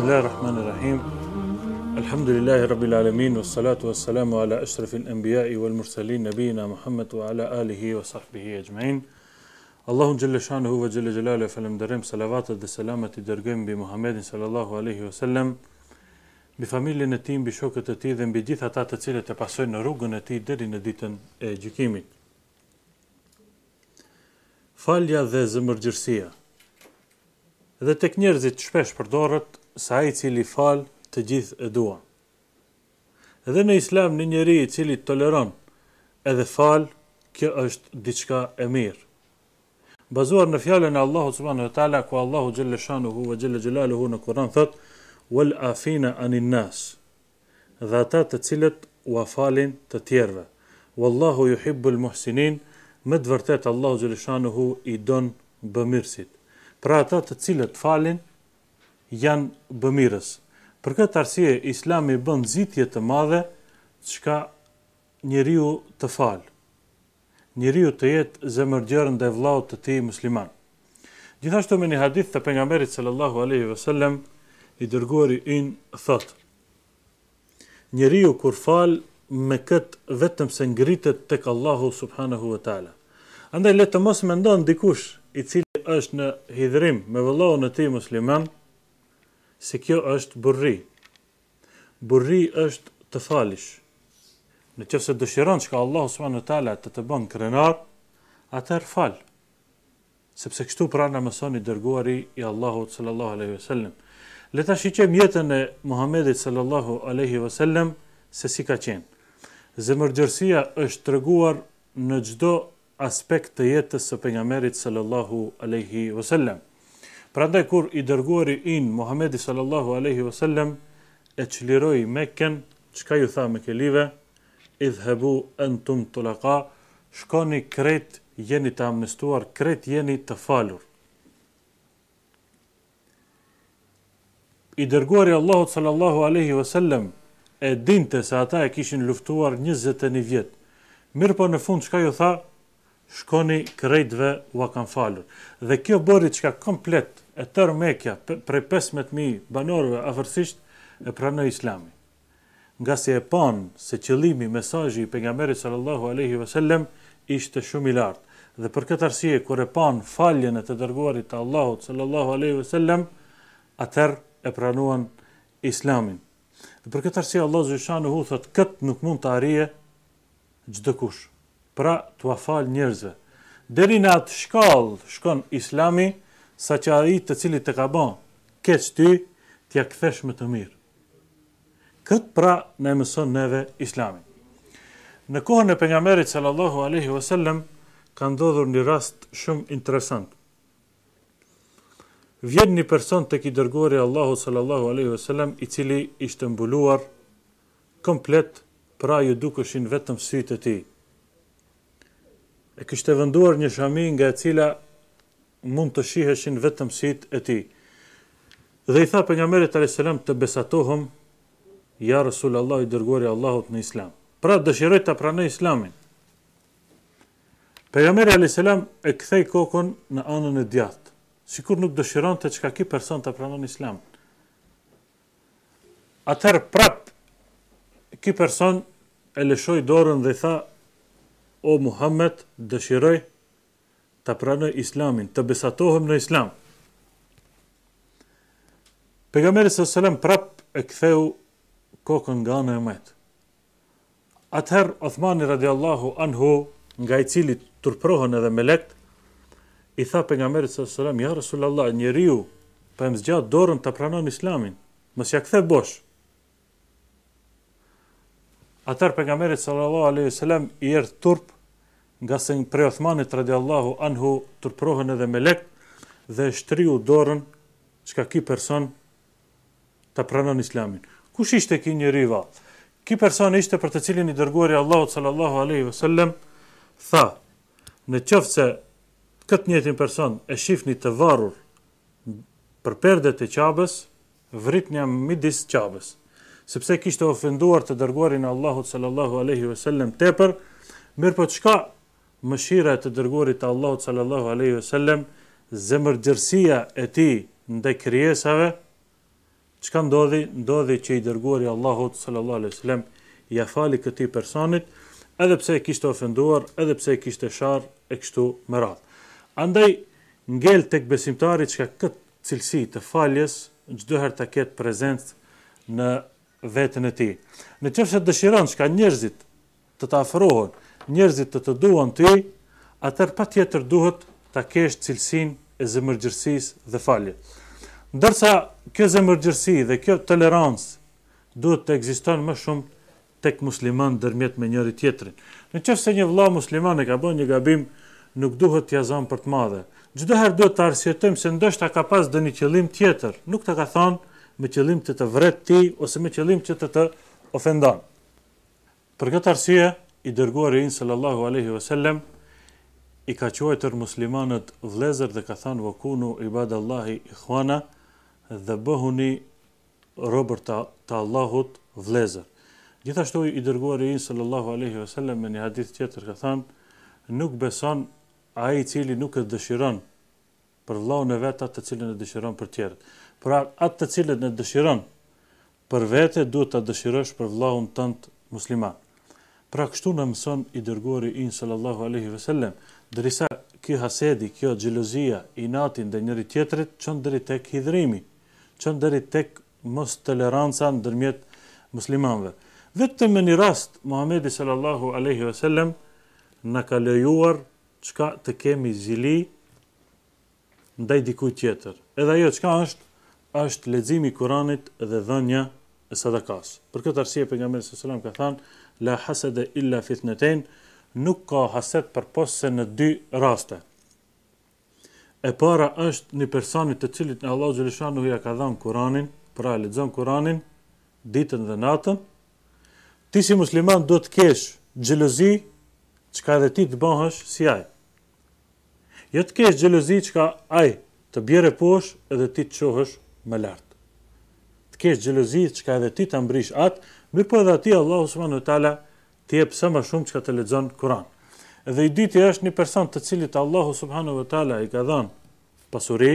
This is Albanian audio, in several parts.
Bismillahirrahmanirrahim. Alhamdulillahi rabbil alamin wassalatu wassalamu ala ashrafil anbiya'i wal mursalin nabiyina Muhammad wa ala alihi wa sahbihi ajma'in. Allahun jalla shanuhu wa jalla jalaluhu falenderojm, salavatet dhe selamet I dërgojmë mbi Muhammedin sallallahu alaihi wasallam, mbi familjen e tij, mbi shokët e tij dhe mbi gjithë ata të cilët e pasojnë rrugën e tij deri në ditën e gjykimit. Falja dhe zemërgjërsia. Dhe tek njerëzit shpesh përdoret se ai I cili fal të gjithë e duan. Edhe në Islam një njeri I cili toleron edhe fal, kjo është diçka e mirë. Bazuar në fjalën e Allahut subhanahu wa taala, ku Allahu xhalla shanuhu wa xhalla jalaluhu në Kur'an thot: "Wal afina anin nas", dhe ata të cilët u falin të tjerëve. Wallahu yuhibbul muhsinin, me të vërtetë Allahu xhalla shanuhu I don bëmirësit. Pra ata të cilët falin janë bëmirës. Për këtë arsye Islami bën zgjidhje të madhe çka njeriu të fal. Njeriu të jetë zemërgjër ndaj vllaut të tij musliman. Gjithashtu me një hadith të pejgamberit sallallahu alaihi wasallam, I dërguari ynë thot: njeriu kur fal me këtë vetëm se ngritet tek Allahu subhanahu wa taala. Andaj le të mos mendon dikush I cili është në hidhrim me vëllaun e tij musliman se kjo është burri. Burri është të falish. Nëse dëshiron që Allahu subhanahu wa taala të bën krenar, atëherë fal. Sepse kështu pra na mëson I dërguari I Allahut sallallahu alaihi wasallam. Le ta shiqojmë jetën e Muhamedit sallallahu alaihi wasallam se si ka qenë. Zemërgjërsia është treguar në çdo aspekt të jetës së pejgamberit sallallahu alaihi wasallam. Prandaj kur I dërguari ynë Muhamedi sallallahu alaihi wasallam e çliroi Mekën, çka ju tha Mekelive? Idhhabu antum tulaqa, shkoni krejt jeni të amnestuar, krejt jeni të falur. I dërguari Allahut sallallahu alaihi wasallam e dinte se ata e kishin luftuar 21 vjet. Mirë po në fund çka ju tha? Shkoni krejtve u kanë falur. Dhe kjo bëri çka komplet e tërë Mekja, prej 15.000 banorëve afërsisht, e pranoi Islamin. Nga se e pan se qëllimi, mesazhi I pejgamberit sallallahu alaihi wasallam ishte shumë I lartë. Dhe për këtë arsye kur e pan faljen e të dërguarit të Allahut sallallahu alaihi wasallam, atëherë e pranuan Islamin. Dhe për këtë arsye Allahu subhanahu thot: "Kët nuk mund të arrije çdo kush." Pra t'ua fal njerëzve. Deri në atë shkallë shkon Islami, sa që ai të cilit të ka bën keq ty, t'ja kthesh më të mirë. Këtë pra ne mëson neve Islami. Në kohën e pejgamberit sallallahu alaihi wasallam ka ndodhur një rast shumë interesant. Vjen një person tek I dërguari Allahu sallallahu alaihi wasallam, I cili ishte mbuluar komplet, pra ju dukeshin vetëm sytë e tij. E kishte venduar një shami nga e cila mund të shiheshin vetëm sytë e tij. Dhe I tha pejgamberit alayhis salam të besatohem, ja Rasulullah I dërguari Allahut në Islam. Pra dëshiroi ta pranoj Islamin. Pejgamberi alayhis salam e kthei kokën në anën e djathtë, sikur nuk dëshironte çka ky person ta pranon Islamin. Atëherë prap ky person e lëshoi dorën dhe I tha: "O Muhammed, dëshiroj ta pranoj Islamin, të besatohem në Islam." Pejgamberi sallallahu alaihi wasallam prap e ktheu kokën nga ana e vet. Atëherë Uthmani radiallahu anhu, nga I cili turprohen edhe melekt, I tha pejgamberit sallallahu alaihi wasallam: "Ja Rasulullah, njeriu po më zgjat dorën ta pranon Islamin, mos ja kthe bosh." Atëherë pejgamberi sallallahu alaihi wasallam I erdh turp, nga se prej Uthmanit radiallahu anhu turprohen edhe melekt, dhe e shtriu dorën çka ky person ta pranon Islamin. Kush ishte ky njeriu? Ky person ishte për të cilin I dërguari Allahut sallallahu alaihi wasallam tha: "Në qoftë se këtë njëjtin person e shihni të varur për perdet e Qabës, vritnja midis Qabës." Sepse kishte ofenduar të dërguarin e Allahut sallallahu alaihi wasallam tepër, mirëpo çka mëshira e të dërguarit të Allahut sallallahu alaihi wasallam, zemërgjërsia e tij ndaj krijesave çka ndodhi? Ndodhi që i dërguari i Allahut sallallahu alaihi wasallam ia fali këtij personit, edhe pse e kishte ofenduar, edhe pse e kishte sharr e kështu me radhë. Andaj ngel tek besimtari që këtë cilësi të faljes çdo herë ta ketë prezencë në veten e tij. Në qoftë se dëshiron çka njerëzit të të afrohen, njerëzit të duan ty, atëherë patjetër duhet ta kesh cilësinë e zemërgjërësisë dhe faljes. Ndërsa kjo zemërgjërësi dhe kjo tolerancë duhet të ekziston më shumë tek musliman ndërmjet me njëri tjetrin. Në qoftë se një vëlla musliman e ka bën një gabim, nuk duhet t'ia zon për të madhe. Çdo herë duhet të arsyetojmë se ndoshta ka pas dëni qëllim tjetër, nuk ta ka thënë me qëllim të vret ti ose me qëllim që të ofendon. Për këtë arsye, i dërguari i sallallahu alaihi wasallam i ka quajtur muslimanët vëllezër dhe ka thënë wa kunu ibadallahi ikhwana, dhe bëhuni robër të Allahut vëllezër. Gjithashtu i dërguari i sallallahu alaihi wasallam në një hadith tjetër ka thënë, nuk beson ai i cili nuk e dëshiron për vëllaun e vet atë të cilën e dëshiron për tjerët. Pra atë të cilën e dëshiron për vete duhet ta dëshirosh për vëllaun tënd musliman. Pra kështu na mëson i dërguari i sallallahu alaihi wasallam, derisa ky hasedi, kjo xhelozia, inati ndaj njëri tjetrit çon deri tek hidhrimi, çon deri tek mos toleranca ndërmjet muslimanëve. Vetëm në një rast Muhamedi sallallahu alaihi wasallam na ka lejuar çka të kemi zili ndaj dikujt tjetër. Edhe ajo çka është leximi i Kuranit dhe dhënia e sadakas. Për këtë arsye pejgamberi sallallahu alaihi wasallam ka thënë la hasada illa fi ithnatayn, nuk ka haset përpos se në dy raste. E para është një personi të cilit Allahu xhaleshanu ja ka dhënë Kuranin, pra lexon Kuranin ditën dhe natën. Ti si musliman do të kesh xhelozi çka edhe ti të bëhesh si ai. Jo të kesh xhelozi çka ai të bjerë poshtë edhe ti të çohesh më lart. Të kesh xhelozi çka edhe ti ta mbrish atë, mirëpo edhe aty Allahu subhanahu wa taala të jep sa më shumë çka të lexon Kur'an. Edhe i dyti është një person të cilit Allahu subhanahu wa taala i ka dhënë pasuri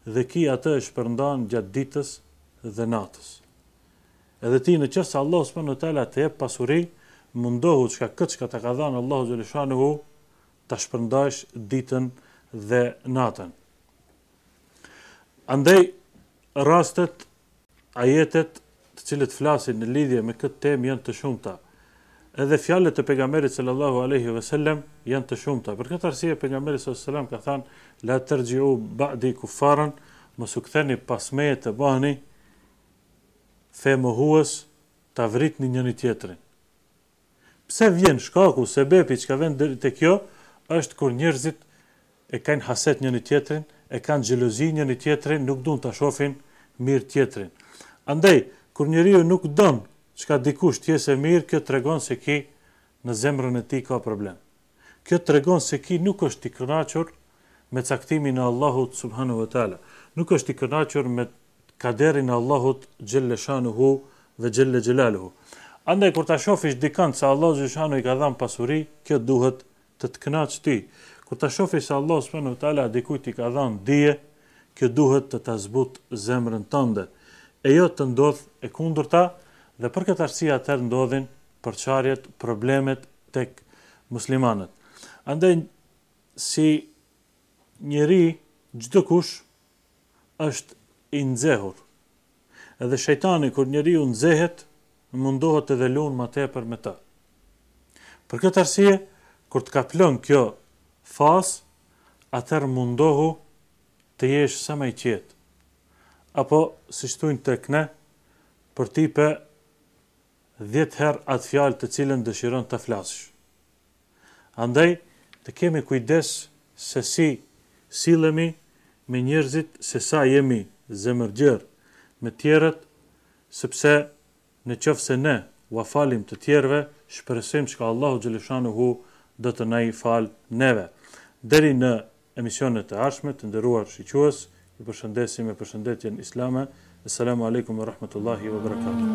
dhe ki atë e shpërndan gjatë ditës dhe natës. Edhe ti në qoftë se Allahu subhanahu wa taala të jep pasuri, mundohu çka këtë çka të ka dhënë Allahu xhaleshanuhu ta shpërndash ditën dhe natën. Andaj rastet, ajetet të cilët flasin në lidhje me këtë temë janë të shumta. Edhe fjalët e pejgamberit sallallahu alaihi wasallam janë të shumta. Për këtë arsye pejgamberi sallallahu alaihi wasallam ka thënë la tarji'u ba'di kuffaran, mos u ktheni pas meje të bëheni fe mohues, ta vritni njëri tjetrin. Pse vjen shkaku, sebepi çka vjen deri te kjo, është kur njerëzit e kanë haset njëri tjetrin, e kanë xhelozi njëri tjetrin, nuk duan ta shohin mirë tjetrin. Andaj, kur njeriu nuk don çka dikush të jesë mirë, kjo tregon se ki në zemrën e tij ka problem. Kjo tregon se ki nuk është i kënaqur me caktimin e Allahut subhanahu wa taala. Nuk është i kënaqur me kaderin e Allahut xhelle shanuhu ve xhelle xhelaluhu. Andaj kur ta shofish dikant se Allahu xhelle shanu i ka dhënë pasuri, kjo duhet të kënaqësh ti. Kur ta shofish se Allahu subhanahu wa taala dikujt i ka dhënë dije, kjo duhet të ta zbut zemrën tënde. E jo të ndodh e kundërta, dhe për këtë arsye atëherë ndodhin përçarjet, problemet tek muslimanët. Andaj si njeri çdo kush është i nxehur. Edhe shejtani kur njeriu nxehet, mundohet edhe lun më tepër me të. Për këtë arsye, kur të kaplon kjo fazë, atëherë mundohu të jesh sa më i qetë. Apo siç thuajnë tek ne, për tipe 10 herë atë fjalë të cilën dëshiron të flasësh. Andaj të kemi kujdes se si sillemi me njerëzit, se sa jemi zemërgjër me tjerët, sepse në qoftë se ne u falim të tjerëve, shpresojmë që Allahu xhaleshanuhu do të na i fal neve. Deri në emisionet e ardhshme, të nderuar shiqjues, ju përshëndesim me përshëndetjen islame. Assalamu alaikum wa rahmatullahi wa barakatuh.